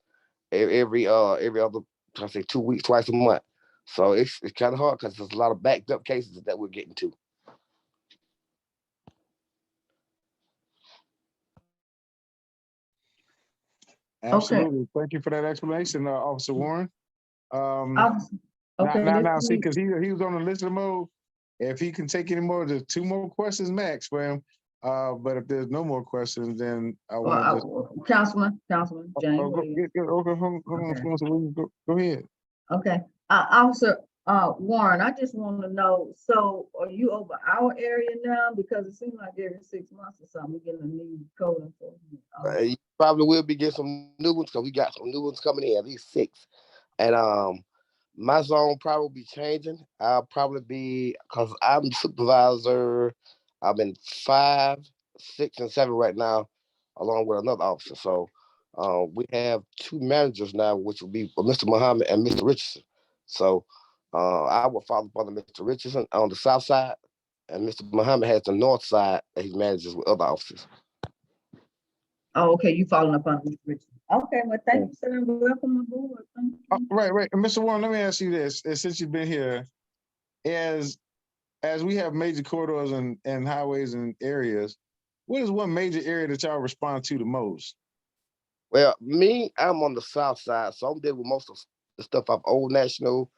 every other, I say 2 weeks, twice a month. So it's kind of hard because there's a lot of backed up cases that we're getting to. Absolutely. Thank you for that explanation, Officer Warren. Now, see, because he was on the listener mode. If he can take any more, there's 2 more questions max for him. But if there's no more questions, then I want to Councilman James. go ahead. Okay. Officer Warren, I just want to know, so are you over our area now? Because it seems like every 6 months or something, we're getting a new code enforcement. You probably will be getting some new ones because we got some new ones coming in, at least 6. And my zone probably be changing. I'll probably be, because I'm the supervisor. I'm in 5, 6, and 7 right now, along with another officer. So we have 2 managers now, which will be Mr. Muhammad and Mr. Richardson. So I will follow up on Mr. Richardson on the south side, and Mr. Muhammad has the north side that he manages with other officers. Oh, okay, you following up on Mr. Richardson. Okay, well, thank you, sir. Welcome aboard. Thank you. Right. And Mr. Warren, let me ask you this. Since you've been here, as we have major corridors and highways and areas, what is one major area that y'all respond to the most? Well, I'm on the south side, so I'm dealing with most of the stuff off Old National.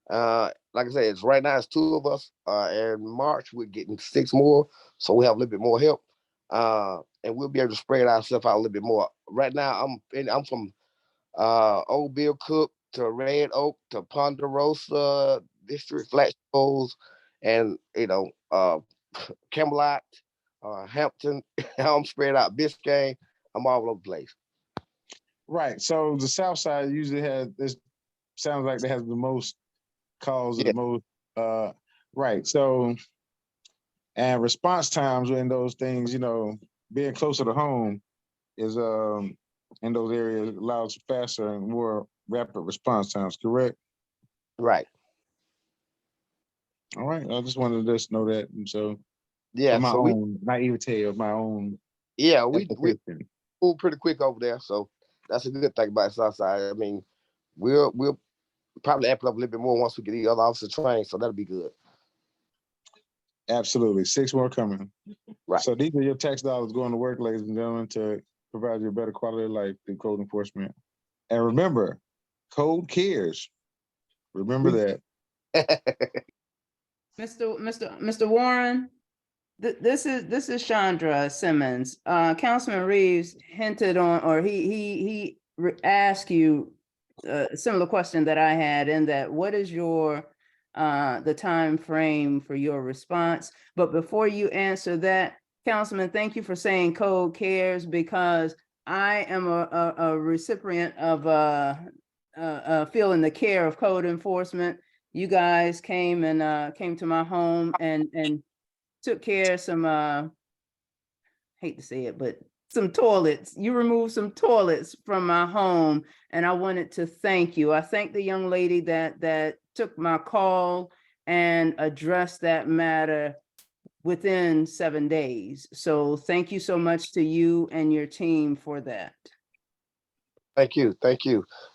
Like I said, it's right now it's 2 of us. In March we're getting 6 more, so we have a little bit more help. And we'll be able to spread ourselves out a little bit more. Right now, I'm from Old Bill Cook to Red Oak to Ponderosa District, Flat Shoals, and Camelot, Hampton. I'm spread out Biscayne. I'm all over the place. Right. So the south side usually has this. Sounds like they have the most calls, Yeah. the most. Right. So, and response times when those things, being closer to home is in those areas allows faster and more rapid response times. Correct. Right. All right. I just wanted to just know that, and so Yeah. for my So own naivete of my own. we move pretty quick over there. So that's a good thing about Southside. I mean, we'll probably amp it up a little bit more once we get the other officers trained. So that'll be good. Absolutely. 6 more coming. Right. So these are your tax dollars going to work, ladies and gentlemen, to provide you a better quality of life through code enforcement. And remember, code cares. Remember that. Mr. Warren, this is Chandra Simmons. Councilman Reeves hinted on, or he asked you a similar question that I had, in that what is your the time frame for your response? But before you answer that, Councilman, thank you for saying code cares, because I am a recipient of feeling the care of code enforcement. You guys came to my home and took care of some hate to say it, but some toilets. You removed some toilets from my home, and I wanted to thank you. I thank the young lady that took my call and addressed that matter within 7 days. So thank you so much to you and your team for that. Thank you.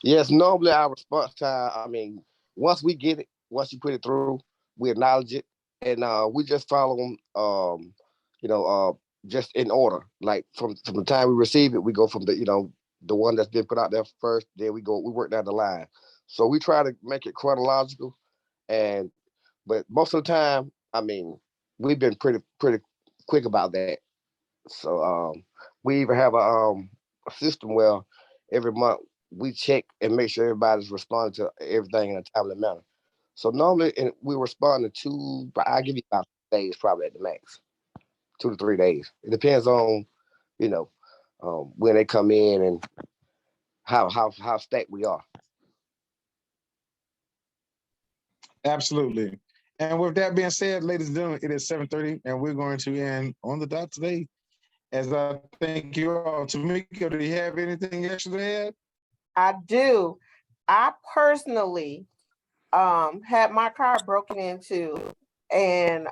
Yes, normally our response time, I mean, once we get it, once you put it through, we acknowledge it, and we just follow them, just in order. Like from the time we receive it, we go from the one that's been put out there first, then we work down the line. So we try to make it chronological, but most of the time, I mean, we've been pretty quick about that. So we even have a system where every month we check and make sure everybody's responding to everything in a timely manner. So normally we respond to 2, but I give you about 3 days probably at the max, 2 to 3 days. It depends on, when they come in and how stacked we are. Absolutely. And with that being said, ladies and gentlemen, it is 7:30, and we're going to end on the dot today. As I thank you all. Tamika, do you have anything else to add? I do. I personally had my car broken into and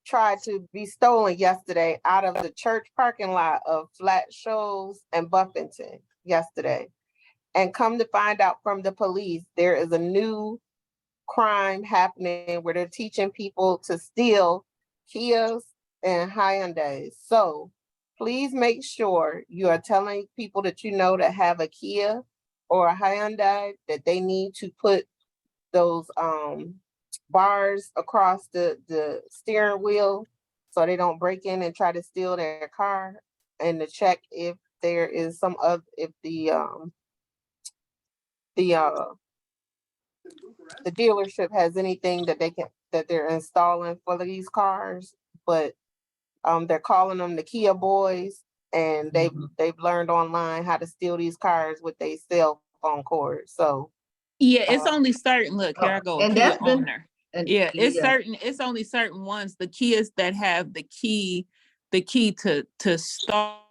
tried to be stolen yesterday out of the church parking lot of Flat Shoals and Buffington yesterday. And come to find out from the police, there is a new crime happening where they're teaching people to steal Kias and Hyundais. So please make sure you are telling people that you know that have a Kia or a Hyundai that they need to put those bars across the steering wheel so they don't break in and try to steal their car, and to check if there is if the the dealership has anything that they're installing for these cars, but they're calling them the Kia boys, and they've learned online how to steal these cars with their cell phone cords. So Yeah, it's only certain, look, here I go, a And Kia that's been, owner. and Yeah, it's only certain ones, the Kias that have the key to start.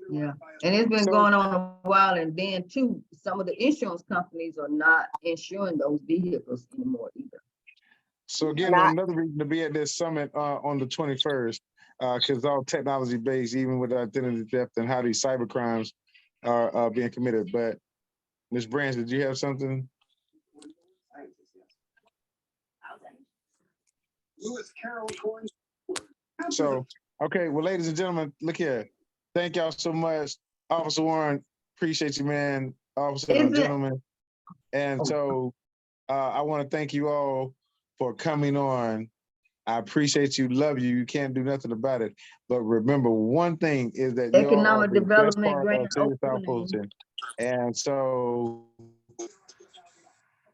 Yeah, and it's been So, going on a while, and then too, some of the insurance companies are not insuring those vehicles anymore either. so again, Not- another reason to be at this summit on the 21st, because it's all technology based, even with identity theft and how these cyber crimes are being committed. But Ms. Branch, did you have something? So, okay, well, ladies and gentlemen, look here. Thank y'all so much. Officer Warren, appreciate you, man. Officer and Is it- gentlemen. And so I want to thank you all for coming on. I appreciate you, love you. You can't do nothing about it. But remember, one thing is that you all are Economic the best development part grant of City of South opening. Fulton. And so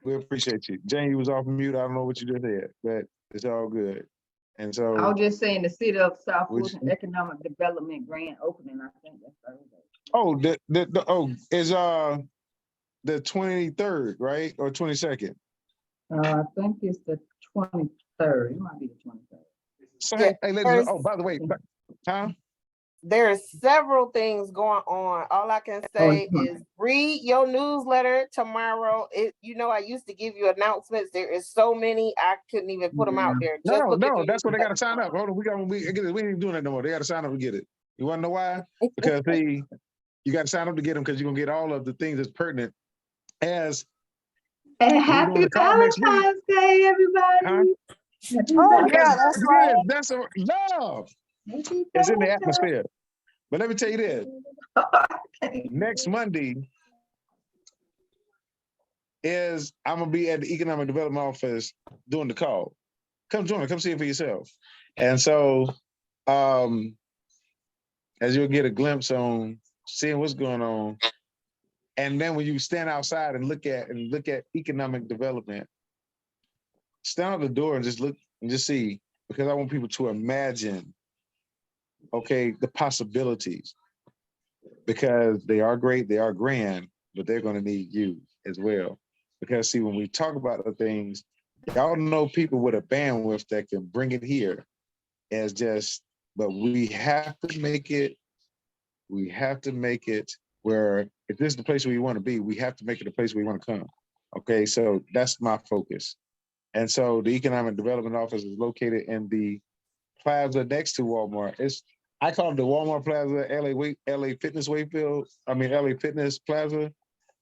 we appreciate you. Jane, you was off mute. I don't know what you just said, but it's all good. And I so, was just saying the City of South Which- Fulton Economic Development Grant opening, I think that's Thursday. is the 23rd, right? Or 22nd? I think it's the 23rd, it might be the 23rd. So, Yeah, hey, ladies, there's- oh, by the way, huh? There's several things going on. All I can say is read your newsletter tomorrow. I used to give you announcements. There is so many, I couldn't even put them out there. Just look at No, your that's what they got to newsletter sign up. tomorrow. Hold on, we ain't doing that no more. They got to sign up to get it. You want to know why? Because you got to sign up to get them because you're gonna get all of the things that's pertinent. As And doing happy the call next week. Valentine's Day, everybody. Huh? Happy Oh, yeah, Valentine's that's right. Yes, that's a love. Happy It's in the Valentine's atmosphere. But let me tell you this: Day. next Monday I'm gonna be at the Economic Development Office doing the call. Come join me. Come see it for yourself. And so, as you'll get a glimpse on seeing what's going on, and then when you stand outside and look at economic development, stand out the door and just look and just see, because I want people to imagine, okay, the possibilities, because they are great, they are grand, but they're going to need you as well. Because see, when we talk about the things, y'all know people with a bandwidth that can bring it here as just, but we have to make it where if this is the place where you want to be, we have to make it a place where you want to come. Okay, so that's my focus. And so the Economic Development Office is located in the plaza next to Walmart. I call it the Walmart Plaza, LA Fitness LA Fitness Plaza,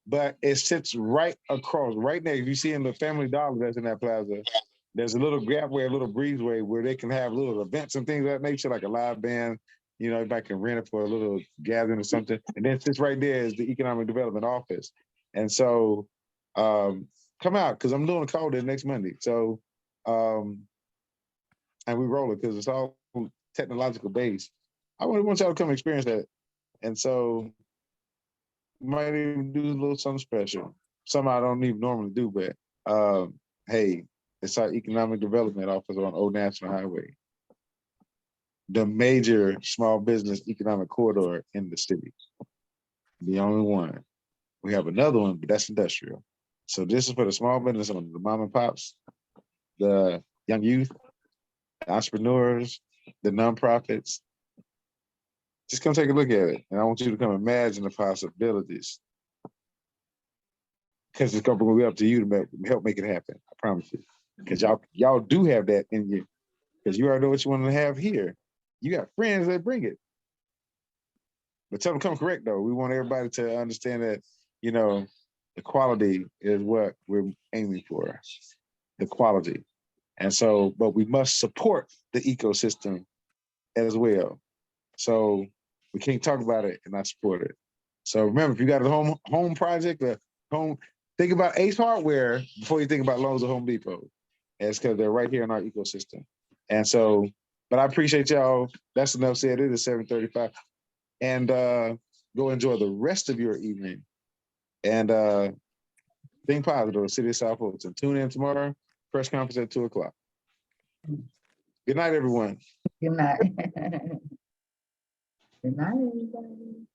but it sits right across, right there. If you see in the Family Dollar that's in that plaza, there's a little gapway, a little breezeway where they can have little events and things of that nature, like a live band. Everybody can rent it for a little gathering or something. And then sits right there is the Economic Development Office. And so come out, because I'm doing a call there next Monday. So, and we roll it because it's all technological based. I want y'all to come experience that. And so might even do a little something special. Something I don't even normally do, but hey, it's our Economic Development Office on Old National Highway, the major small business economic corridor in the city. The only one. We have another one, but that's industrial. So this is for the small business, the mom and pops, the young youth, the entrepreneurs, the nonprofits. Just come take a look at it. And I want you to come imagine the possibilities. Because it's going to be up to you to help make it happen. I promise you. Because y'all do have that in you. Because you already know what you want to have here. You got friends that bring it. But tell them come correct, though. We want everybody to understand that, the quality is what we're aiming for. The quality. And so, but we must support the ecosystem as well. So we can't talk about it and not support it. So remember, if you got a home project, think about Ace Hardware before you think about Lowe's or Home Depot. That's because they're right here in our ecosystem. And so, but I appreciate y'all. That's enough said. It is 7:35. And go enjoy the rest of your evening And think positive, City of South Fulton. Tune in tomorrow, press conference at 2:00. Good night, everyone. Good night. Good night, everybody.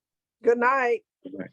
Good night. Good night.